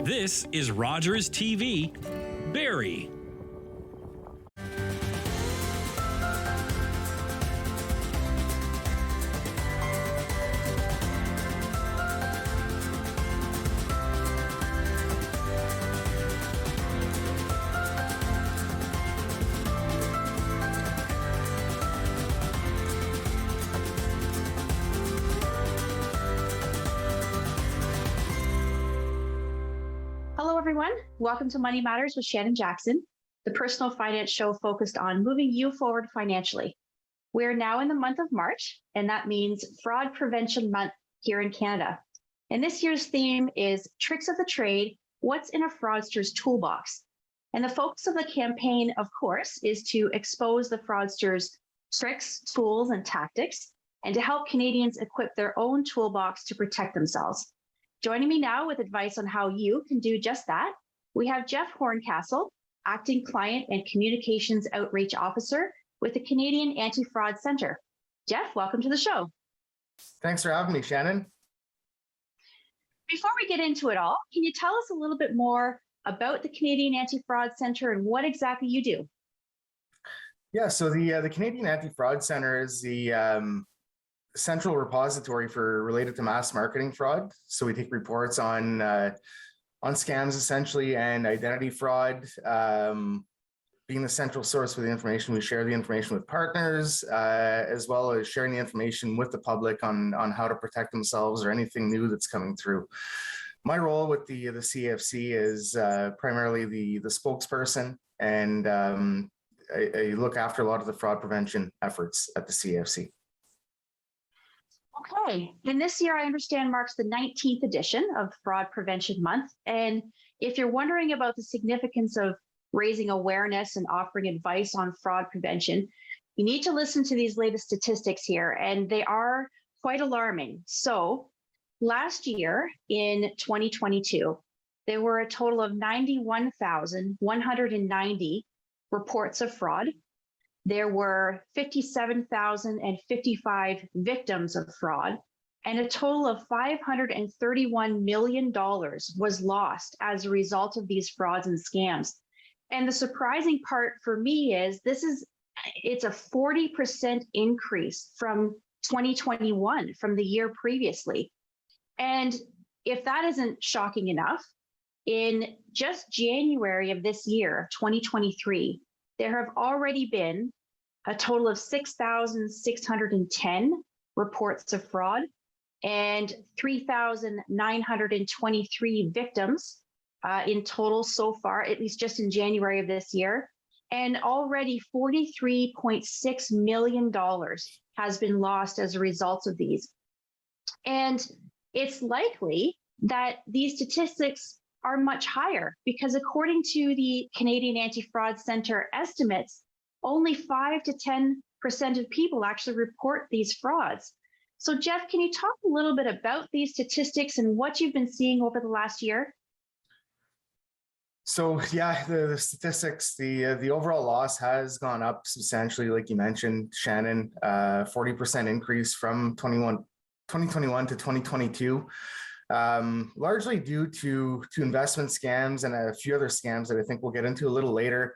This is Rogers TV, Barrie. Hello, everyone. Welcome to Money Matters with Shannon Jackson, the personal finance show focused on moving you forward financially. We're now in the month of March, and that means Fraud Prevention Month here in Canada. And this year's theme is Tricks of the Trade, What's in a Fraudster's Toolbox? And the focus of the campaign, of course, is to expose the fraudsters' tricks, tools, and tactics, and to help Canadians equip their own toolbox to protect themselves. Joining me now with advice on how you can do just that, we have Jeff Horncastle, Acting Client and Communications Outreach Officer with the Canadian Anti-Fraud Centre. Jeff, welcome to the show. Thanks for having me, Shannon. Before we get into it all, can you tell us a little bit more about the Canadian Anti-Fraud Centre and what exactly you do? Yeah, so the Canadian Anti-Fraud Centre is the central repository related to mass marketing fraud. So we take reports on scams essentially and identity fraud. Being the central source for the information, we share the information with partners, as well as sharing the information with the public on how to protect themselves or anything new that's coming through. My role with the CFC is primarily the spokesperson, and I look after a lot of the fraud prevention efforts at the CFC. Okay, and this year I understand marks the 19th edition of Fraud Prevention Month. And if you're wondering about the significance of raising awareness and offering advice on fraud prevention, you need to listen to these latest statistics here, and they are quite alarming. So last year in 2022, there were a total of 91,190 reports of fraud. There were 57,055 victims of fraud, and a total of $531 million was lost as a result of these frauds and scams. And the surprising part for me is it's a 40% increase from 2021, from the year previously. And if that isn't shocking enough, in just January of this year, 2023, there have already been a total of 6,610 reports of fraud and 3,923 victims in total so far, at least just in January of this year. And already $43.6 million has been lost as a result of these. And it's likely that these statistics are much higher because according to the Canadian Anti-Fraud Centre estimates, only 5 to 10% of people actually report these frauds. So Jeff, can you talk a little bit about these statistics and what you've been seeing over the last year? So yeah, the statistics, the overall loss has gone up substantially, like you mentioned, Shannon, 40% increase from 2021 to 2022. Largely due to investment scams and a few other scams that I think we'll get into a little later.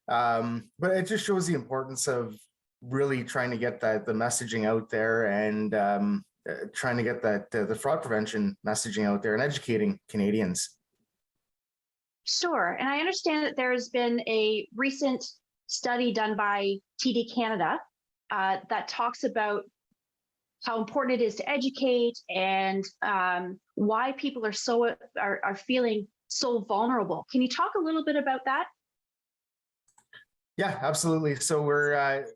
But it just shows the importance of really trying to get the messaging out there and trying to get the fraud prevention messaging out there and educating Canadians. Sure. And I understand that there's been a recent study done by TD Canada that talks about how important it is to educate and why people are feeling so vulnerable. Can you talk a little bit about that? Yeah, absolutely. So what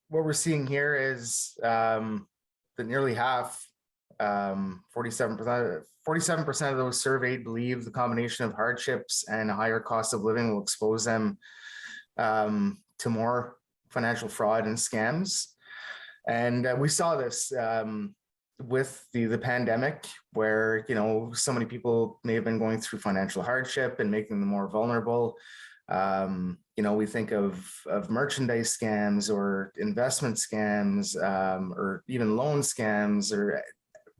we're seeing here is that nearly half, 47% of those surveyed believe the combination of hardships and a higher cost of living will expose them to more financial fraud and scams. And we saw this with the pandemic, where so many people may have been going through financial hardship and making them more vulnerable. We think of merchandise scams or investment scams, or even loan scams, or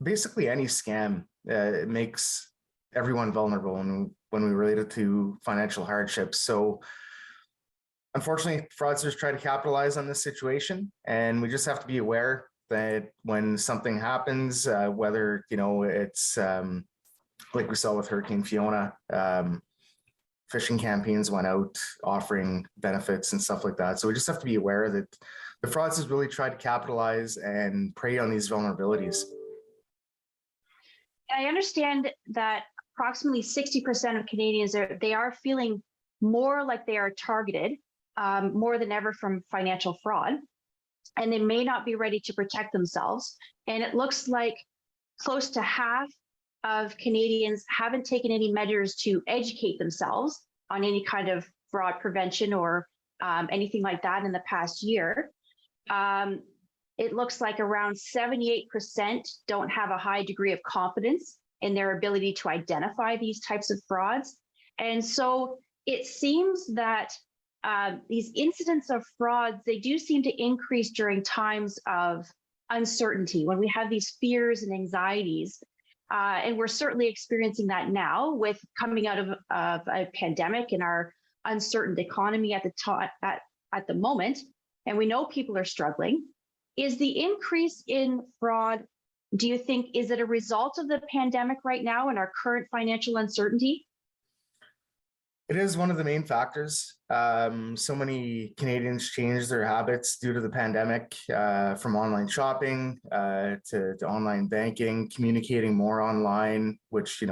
basically any scam. It makes everyone vulnerable, and when we relate it to financial hardships. So unfortunately, fraudsters try to capitalize on this situation, and we just have to be aware that when something happens, whether it's like we saw with Hurricane Fiona, phishing campaigns went out offering benefits and stuff like that. So we just have to be aware that the fraudsters really try to capitalize and prey on these vulnerabilities. I understand that approximately 60% of Canadians they are feeling more like they are targeted more than ever from financial fraud, and they may not be ready to protect themselves. And it looks like close to half of Canadians haven't taken any measures to educate themselves on any kind of fraud prevention or anything like that in the past year. It looks like around 78% don't have a high degree of confidence in their ability to identify these types of frauds. And so it seems that these incidents of frauds, they do seem to increase during times of uncertainty, when we have these fears and anxieties. And we're certainly experiencing that now with coming out of a pandemic and our uncertain economy at the moment. And we know people are struggling. Is the increase in fraud, do you think, is it a result of the pandemic right now and our current financial uncertainty? It is one of the main factors. So many Canadians changed their habits due to the pandemic, from online shopping to online banking, communicating more online, which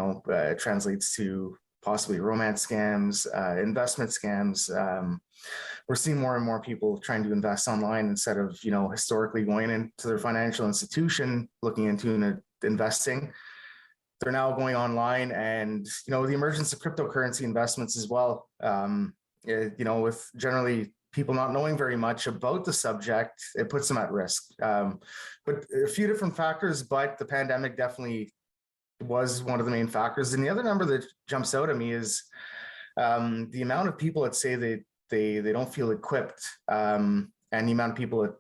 translates to possibly romance scams, investment scams. We're seeing more and more people trying to invest online instead of historically going into their financial institution looking into investing. They're now going online, and the emergence of cryptocurrency investments as well. With generally people not knowing very much about the subject, it puts them at risk. But a few different factors, but the pandemic definitely was one of the main factors. And the other number that jumps out at me is the amount of people that say that they don't feel equipped, and the amount of people that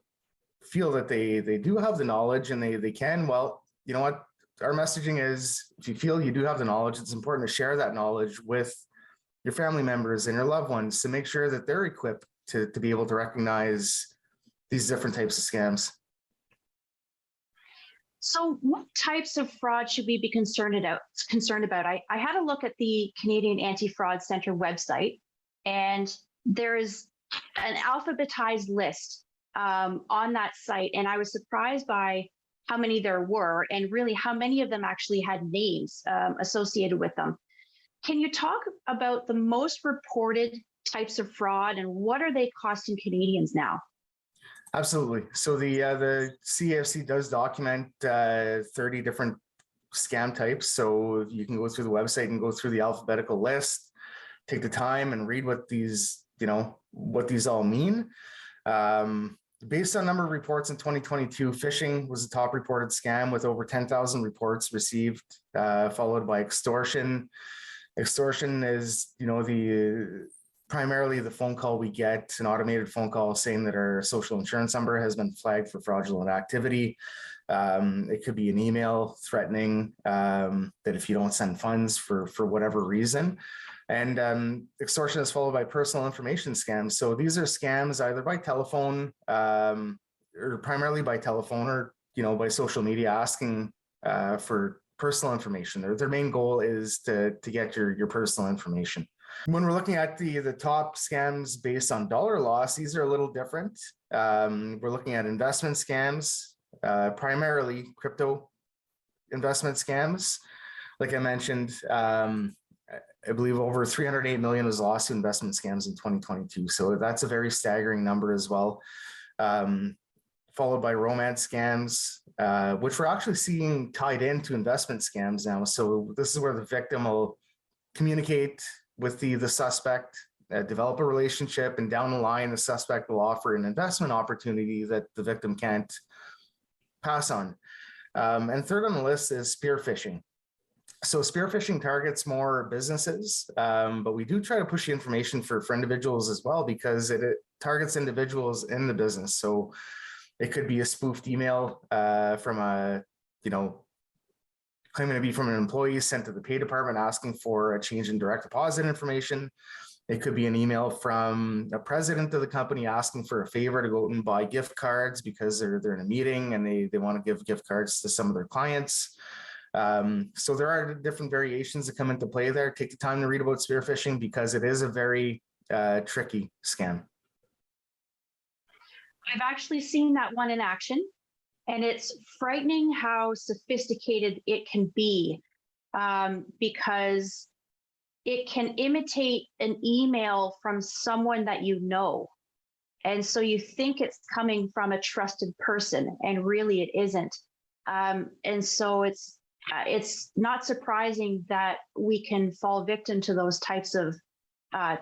feel that they do have the knowledge and they can. Well, you know what? Our messaging is, if you feel you do have the knowledge, it's important to share that knowledge with your family members and your loved ones to make sure that they're equipped to be able to recognize these different types of scams. So what types of fraud should we be concerned about? I had a look at the Canadian Anti-Fraud Centre website, and there is an alphabetized list on that site. And I was surprised by how many there were, and really how many of them actually had names associated with them. Can you talk about the most reported types of fraud and what are they costing Canadians now? Absolutely. So the CAFC does document 30 different scam types. So you can go through the website and go through the alphabetical list, take the time and read what these all mean. Based on number of reports in 2022, phishing was the top reported scam with over 10,000 reports received, followed by extortion. Extortion is, primarily the phone call we get, an automated phone call saying that our social insurance number has been flagged for fraudulent activity. It could be an email threatening that if you don't send funds for whatever reason. And extortion is followed by personal information scams. So these are scams either by telephone or primarily by telephone or, by social media asking for personal information. Their main goal is to get your personal information. When we're looking at the top scams based on dollar loss, these are a little different. We're looking at investment scams, primarily crypto investment scams. Like I mentioned, I believe over 308 million was lost to investment scams in 2022. So that's a very staggering number as well. Followed by romance scams, which we're actually seeing tied into investment scams now. So this is where the victim will communicate with the suspect, develop a relationship, and down the line, the suspect will offer an investment opportunity that the victim can't pass on. And third on the list is spear phishing. So spear phishing targets more businesses, but we do try to push the information for individuals as well, because it targets individuals in the business. So it could be a spoofed email from a claiming to be from an employee sent to the pay department asking for a change in direct deposit information. It could be an email from a president of the company asking for a favor to go out and buy gift cards because they're in a meeting and they want to give gift cards to some of their clients. So there are different variations that come into play there. Take the time to read about spear phishing because it is a very tricky scam. I've actually seen that one in action, and it's frightening how sophisticated it can be, because it can imitate an email from someone that you know. And so you think it's coming from a trusted person, and really it isn't. And so it's not surprising that we can fall victim to those types of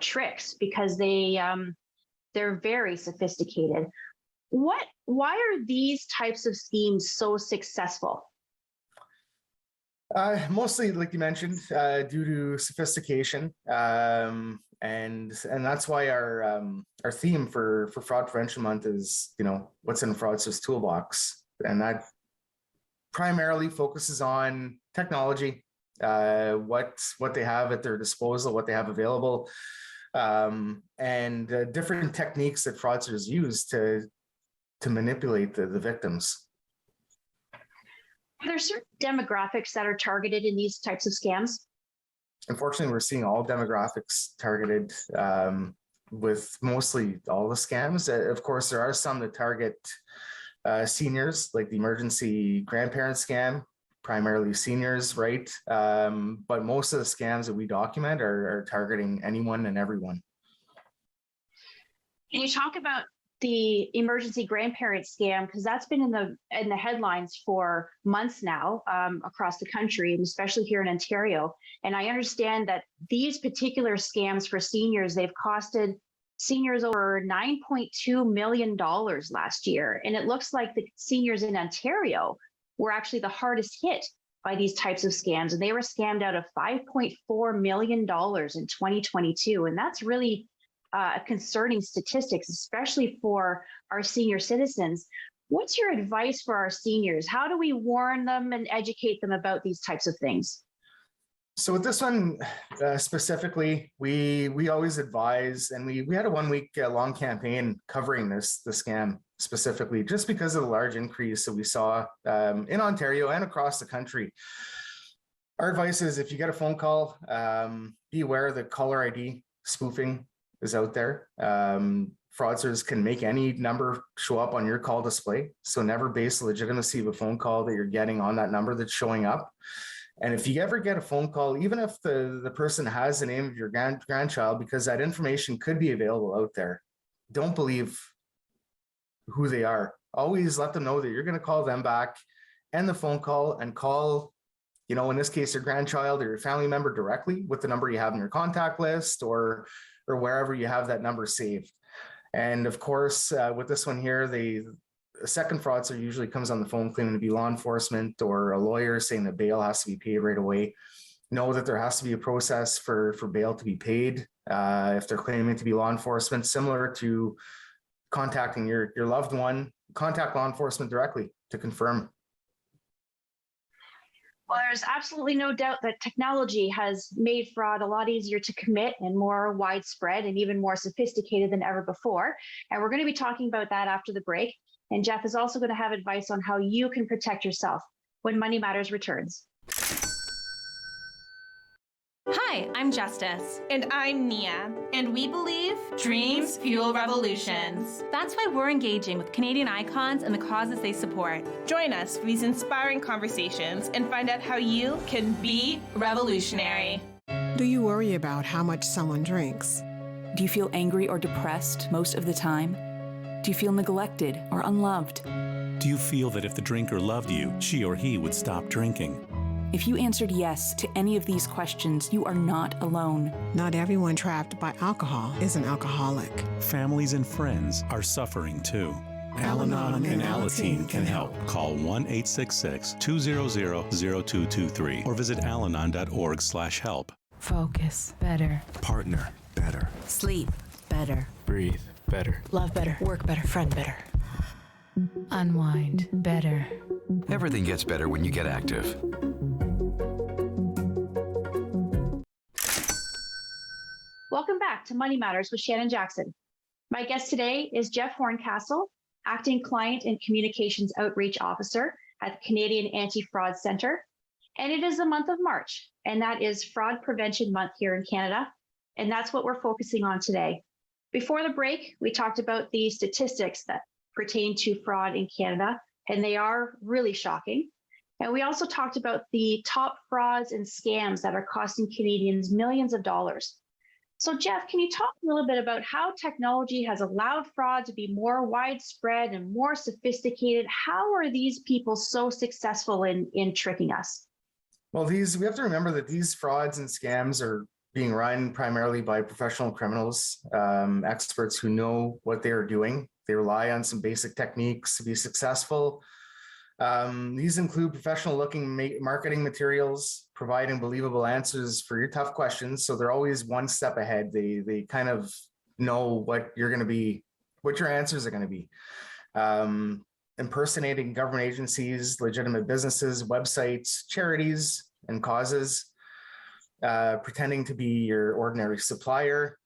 tricks because they're very sophisticated. Why are these types of schemes so successful? Mostly, like you mentioned, due to sophistication, and that's why our theme for Fraud Prevention Month is, what's in a fraudster's toolbox, and that primarily focuses on technology, what they have at their disposal, what they have available, and different techniques that fraudsters use to manipulate the victims. Are there certain demographics that are targeted in these types of scams? Unfortunately, we're seeing all demographics targeted, with mostly all the scams. Of course, there are some that target seniors, like the emergency grandparent scam, primarily seniors, right? But most of the scams that we document are targeting anyone and everyone. Can you talk about the emergency grandparent scam, because that's been in the headlines for months now, across the country, and especially here in Ontario. And I understand that these particular scams for seniors, they've costed seniors over $9.2 million last year. And it looks like the seniors in Ontario were actually the hardest hit by these types of scams. And they were scammed out of $5.4 million in 2022. And that's really concerning statistics, especially for our senior citizens. What's your advice for our seniors? How do we warn them and educate them about these types of things? So with this one specifically, we always advise, and we had a 1 week long campaign covering the scam specifically, just because of the large increase that we saw in Ontario and across the country. Our advice is, if you get a phone call, be aware that caller ID spoofing is out there. Fraudsters can make any number show up on your call display. So never base the legitimacy of a phone call that you're getting on that number that's showing up. And if you ever get a phone call, even if the person has the name of your grandchild, because that information could be available out there, don't believe who they are. Always let them know that you're going to call them back, end the phone call, and call, in this case, your grandchild or your family member directly with the number you have in your contact list, or wherever you have that number saved. And of course, with this one here, the second fraudster usually comes on the phone claiming to be law enforcement or a lawyer, saying that bail has to be paid right away. Know that there has to be a process for bail to be paid. If they're claiming to be law enforcement, similar to contacting your loved one, contact law enforcement directly to confirm. Well, there's absolutely no doubt that technology has made fraud a lot easier to commit and more widespread and even more sophisticated than ever before. And we're going to be talking about that after the break. And Jeff is also going to have advice on how you can protect yourself when Money Matters returns. Hi, I'm Justice. And I'm Nia. And we believe Dreams fuel revolutions. That's why we're engaging with Canadian icons and the causes they support. Join us for these inspiring conversations and find out how you can be revolutionary. Do you worry about how much someone drinks? Do you feel angry or depressed most of the time? Do you feel neglected or unloved? Do you feel that if the drinker loved you, she or he would stop drinking? If you answered yes to any of these questions, you are not alone. Not everyone trapped by alcohol is an alcoholic. Families and friends are suffering too. Al-Anon and Alateen can help. Call 1-866-200-0223 or visit alanon.org/help. Focus better. Partner better. Sleep better. Breathe better. Love better. Work better. Friend better. Unwind better. Everything gets better when you get active. back to Money Matters with Shannon Jackson. My guest today is Jeff Horncastle, Acting Client and Communications Outreach Officer at the Canadian Anti-Fraud Centre. And it is the month of March, and that is Fraud Prevention Month here in Canada. And that's what we're focusing on today. Before the break, we talked about the statistics that pertain to fraud in Canada, and they are really shocking. And we also talked about the top frauds and scams that are costing Canadians millions of dollars. So Jeff, can you talk a little bit about how technology has allowed fraud to be more widespread and more sophisticated? How are these people so successful in tricking us? Well, we have to remember that these frauds and scams are being run primarily by professional criminals, experts who know what they are doing. They rely on some basic techniques to be successful. These include professional-looking marketing materials, providing believable answers for your tough questions. So they're always one step ahead. They kind of know what you're going to be, what your answers are going to be. Impersonating government agencies, legitimate businesses, websites, charities, and causes. Pretending to be your ordinary supplier,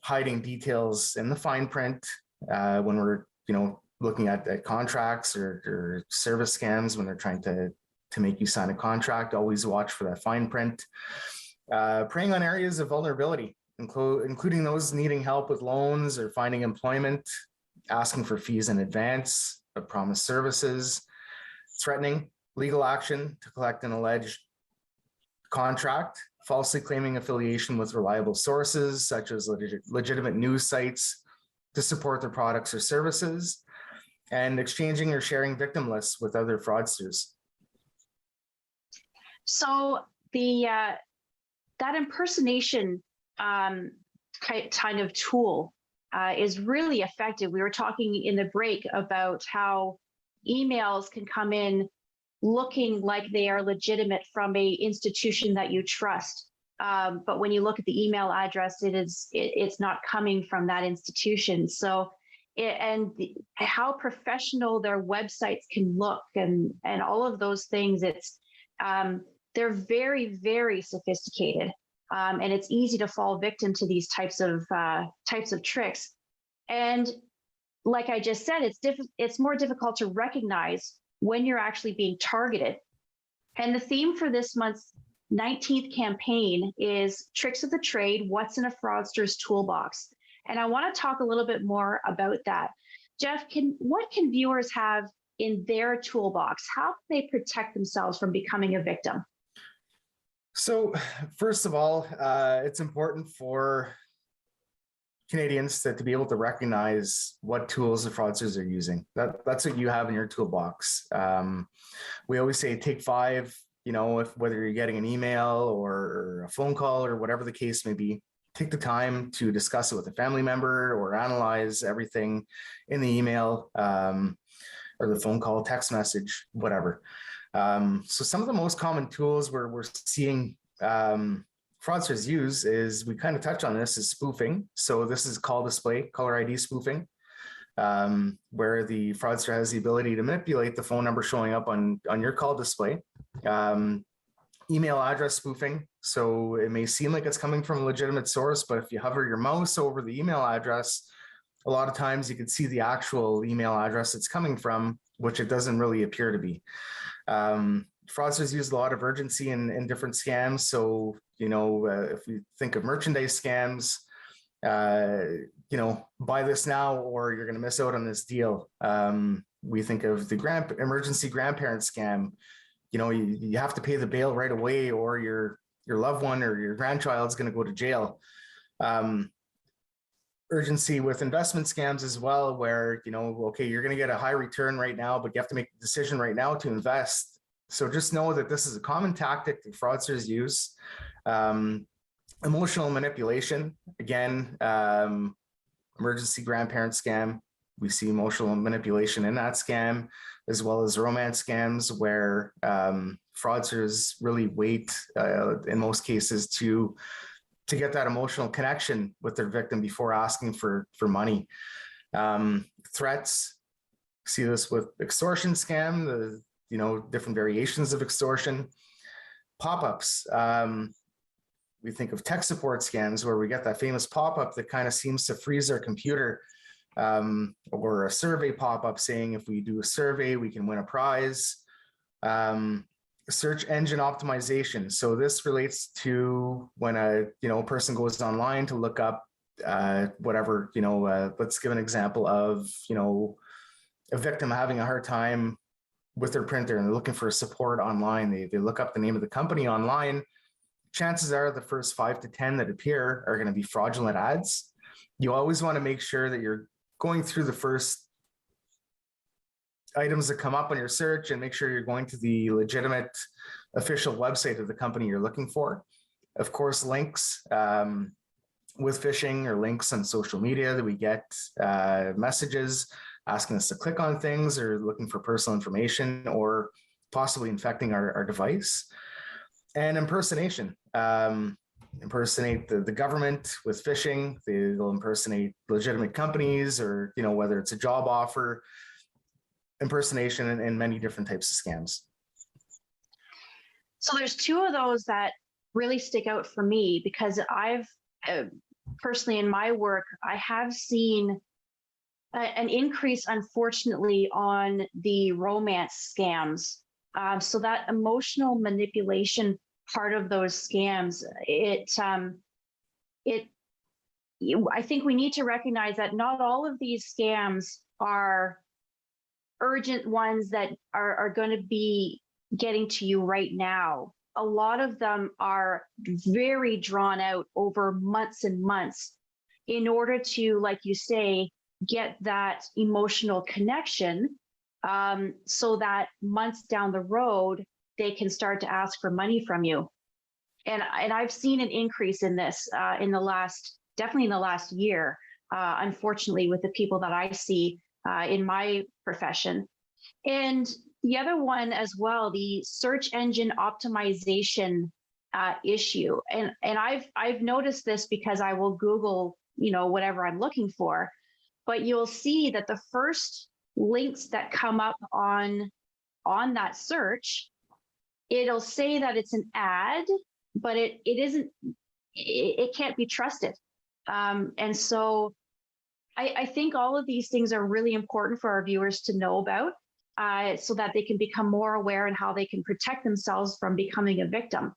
hiding details in the fine print when we're, looking at contracts or service scams when they're trying to make you sign a contract. Always watch for that fine print. Preying on areas of vulnerability, including those needing help with loans or finding employment, asking for fees in advance of promised services, threatening legal action to collect an alleged contract, falsely claiming affiliation with reliable sources such as legitimate news sites to support their products or services, and exchanging or sharing victim lists with other fraudsters. So that impersonation kind of tool is really effective. We were talking in the break about how emails can come in looking like they are legitimate from a institution that you trust. But when you look at the email address, it's not coming from that institution. So, how professional their websites can look and all of those things, they're very, very sophisticated. And it's easy to fall victim to these types of tricks. And like I just said, it's more difficult to recognize when you're actually being targeted. And the theme for this month's 19th campaign is Tricks of the Trade, What's in a Fraudster's Toolbox? And I want to talk a little bit more about that. Jeff, what can viewers have in their toolbox? How can they protect themselves from becoming a victim? So first of all, it's important for Canadians to be able to recognize what tools the fraudsters are using. That's what you have in your toolbox. We always say take 5, whether you're getting an email or a phone call or whatever the case may be, take the time to discuss it with a family member or analyze everything in the email or the phone call, text message, whatever. So some of the most common tools we're seeing fraudsters use is, we kind of touched on this, is spoofing. So this is call display, caller ID spoofing, where the fraudster has the ability to manipulate the phone number showing up on your call display. Email address spoofing. So it may seem like it's coming from a legitimate source, but if you hover your mouse over the email address, a lot of times you can see the actual email address it's coming from, which it doesn't really appear to be. Fraudsters use a lot of urgency in different scams. So, if we think of merchandise scams, buy this now or you're going to miss out on this deal. We think of the emergency grandparent scam. You have to pay the bail right away or your loved one or your grandchild's going to go to jail. Urgency with investment scams as well, where, okay, you're going to get a high return right now, but you have to make a decision right now to invest. So just know that this is a common tactic that fraudsters use. Emotional manipulation, again, emergency grandparent scam. We see emotional manipulation in that scam, as well as romance scams where fraudsters really wait, in most cases, to get that emotional connection with their victim before asking for money. Threats, see this with extortion scam, the different variations of extortion. Pop-ups, we think of tech support scams where we get that famous pop-up that kind of seems to freeze our computer, or a survey pop-up saying if we do a survey, we can win a prize. Search engine optimization. So this relates to when a person goes online to look up whatever, let's give an example of, a victim having a hard time with their printer and they're looking for support online. They look up the name of the company online. Chances are the first 5 to 10 that appear are going to be fraudulent ads. You always want to make sure that you're going through the first items that come up on your search and make sure you're going to the legitimate official website of the company you're looking for. Of course, links with phishing or links on social media that we get messages asking us to click on things or looking for personal information or possibly infecting our device. And impersonation. Impersonate the government with phishing. They'll impersonate legitimate companies or, whether it's a job offer, impersonation, and many different types of scams. So there's two of those that really stick out for me because I've personally in my work, I have seen an increase, unfortunately, on the romance scams. So that emotional manipulation part of those scams, I think we need to recognize that not all of these scams are urgent ones that are going to be getting to you right now. A lot of them are very drawn out over months and months in order to, like you say, get that emotional connection so that months down the road, they can start to ask for money from you. And I've seen an increase in this definitely in the last year, unfortunately, with the people that I see in my profession. And the other one as well, the search engine optimization issue. And I've noticed this because I will Google, whatever I'm looking for, but you'll see that the first links that come up on that search, it'll say that it's an ad, but it isn't, it can't be trusted. And so I think all of these things are really important for our viewers to know about so that they can become more aware and how they can protect themselves from becoming a victim.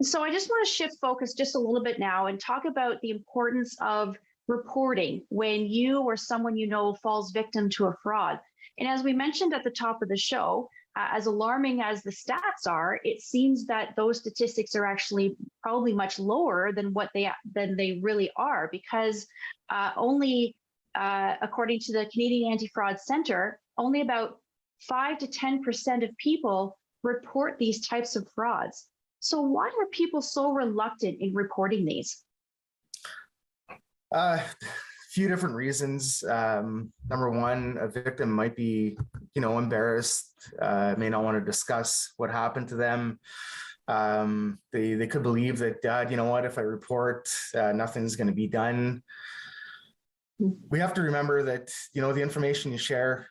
So I just want to shift focus just a little bit now and talk about the importance of reporting when you or someone falls victim to a fraud. And as we mentioned at the top of the show, as alarming as the stats are, it seems that those statistics are actually probably much lower than they really are, because only, according to the Canadian Anti-Fraud Centre, only about 5 to 10% of people report these types of frauds. So why are people so reluctant in reporting these? Few different reasons. Number one, a victim might be, embarrassed, may not want to discuss what happened to them. They could believe that, if I report, nothing's going to be done. We have to remember that, the information you share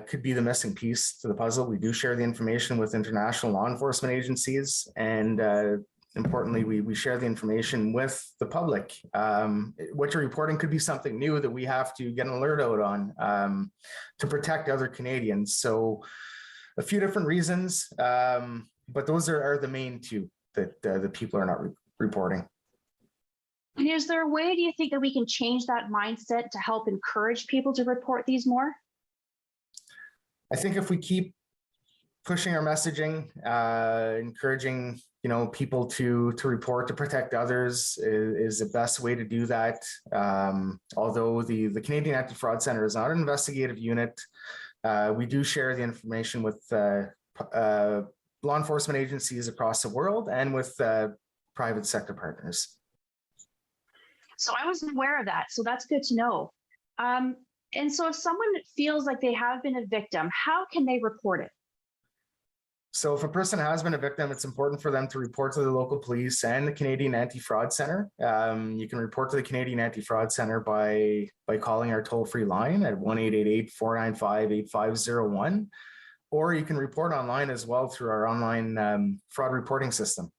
could be the missing piece to the puzzle. We do share the information with international law enforcement agencies, and importantly, we share the information with the public. What you're reporting could be something new that we have to get an alert out on to protect other Canadians. So a few different reasons, but those are the main two that the people are not reporting. And is there a way, do you think, that we can change that mindset to help encourage people to report these more? I think if we keep pushing our messaging, encouraging people to report, to protect others is the best way to do that. Although the Canadian Anti-Fraud Centre is not an investigative unit, we do share the information with law enforcement agencies across the world and with private sector partners. So I wasn't aware of that. So that's good to know. And so if someone feels like they have been a victim, how can they report it? So if a person has been a victim, it's important for them to report to the local police and the Canadian Anti-Fraud Centre. You can report to the Canadian Anti-Fraud Centre by calling our toll-free line at 1-888-495-8501, or you can report online as well through our online fraud reporting system.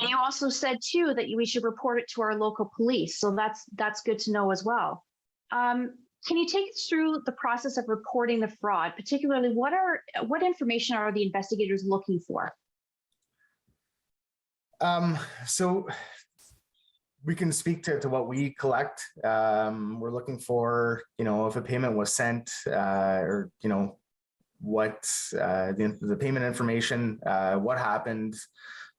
And you also said too that we should report it to our local police. So that's good to know as well. Can you take us through the process of reporting the fraud? Particularly, what information are the investigators looking for? So we can speak to what we collect. We're looking for, if a payment was sent, or, what the payment information, what happened.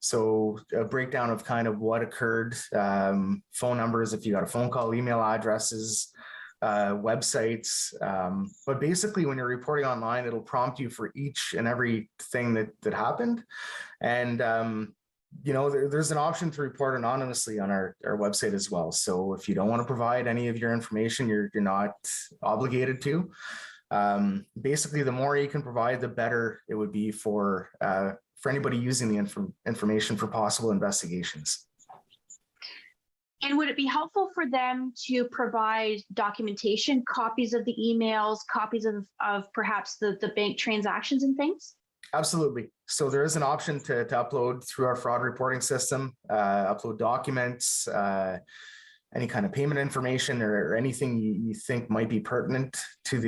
So a breakdown of kind of what occurred, phone numbers, if you got a phone call, email addresses, websites. But basically when you're reporting online, it'll prompt you for each and every thing that happened. And, there's an option to report anonymously on our website as well. So if you don't want to provide any of your information, you're not obligated to. Basically, the more you can provide, the better it would be for anybody using the information for possible investigations. And would it be helpful for them to provide documentation, copies of the emails, copies of perhaps the bank transactions and things? Absolutely. So there is an option to upload through our fraud reporting system, upload documents, any kind of payment information or anything you think might be pertinent to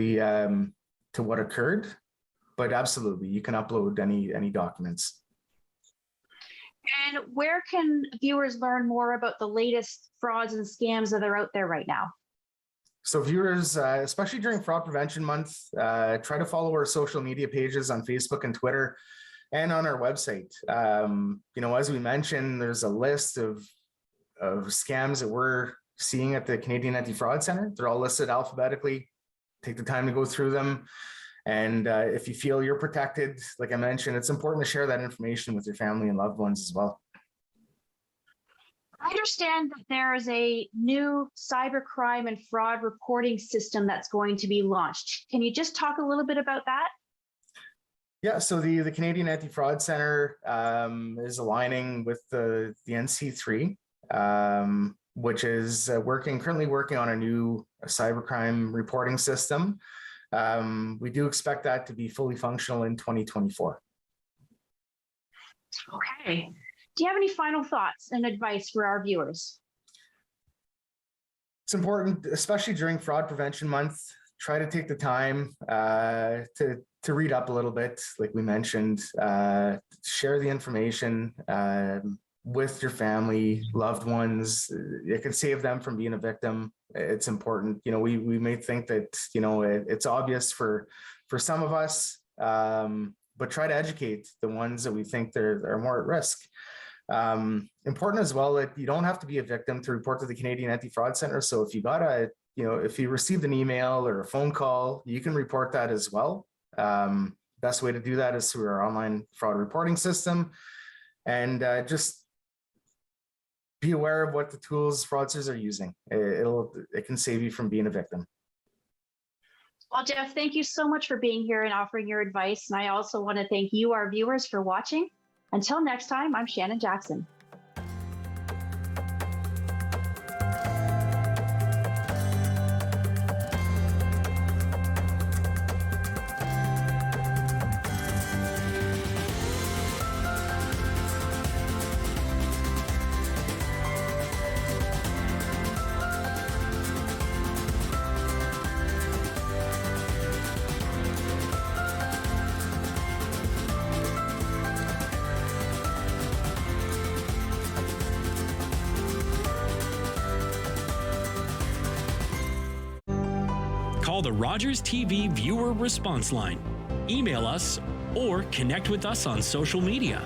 to what occurred. But absolutely, you can upload any documents. And where can viewers learn more about the latest frauds and scams that are out there right now? So viewers, especially during Fraud Prevention Month, try to follow our social media pages on Facebook and Twitter and on our website. As we mentioned, there's a list of scams that we're seeing at the Canadian Anti-Fraud Centre. They're all listed alphabetically. Take the time to go through them. And if you feel you're protected, like I mentioned, it's important to share that information with your family and loved ones as well. I understand that there is a new cybercrime and fraud reporting system that's going to be launched. Can you just talk a little bit about that? Yeah, so the Canadian Anti-Fraud Centre is aligning with the NC3, which is currently working on a new cybercrime reporting system. We do expect that to be fully functional in 2024. Okay. Do you have any final thoughts and advice for our viewers? It's important, especially during Fraud Prevention Month, try to take the time to read up a little bit, like we mentioned, share the information with your family, loved ones. It can save them from being a victim. It's important. We may think that, it's obvious for some of us, but try to educate the ones that we think are more at risk. Important as well that you don't have to be a victim to report to the Canadian Anti-Fraud Centre. So if if you received an email or a phone call, you can report that as well. Best way to do that is through our online fraud reporting system, and just be aware of what the tools fraudsters are using. It can save you from being a victim. Well, Jeff, thank you so much for being here and offering your advice. And I also want to thank you, our viewers, for watching. Until next time, I'm Shannon Jackson. Call the Rogers TV viewer response line, email us, or connect with us on social media.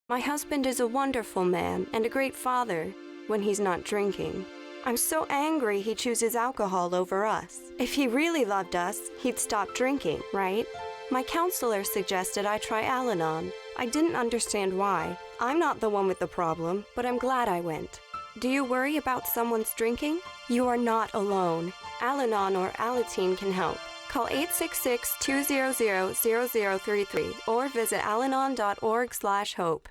My husband is a wonderful man and a great father when he's not drinking. I'm so angry he chooses alcohol over us. If he really loved us, he'd stop drinking, right? My counselor suggested I try Al-Anon. I didn't understand why. I'm not the one with the problem, but I'm glad I went. Do you worry about someone's drinking? You are not alone. Al-Anon or Alateen can help. Call 866-200-0033 or visit alanon.org/hope.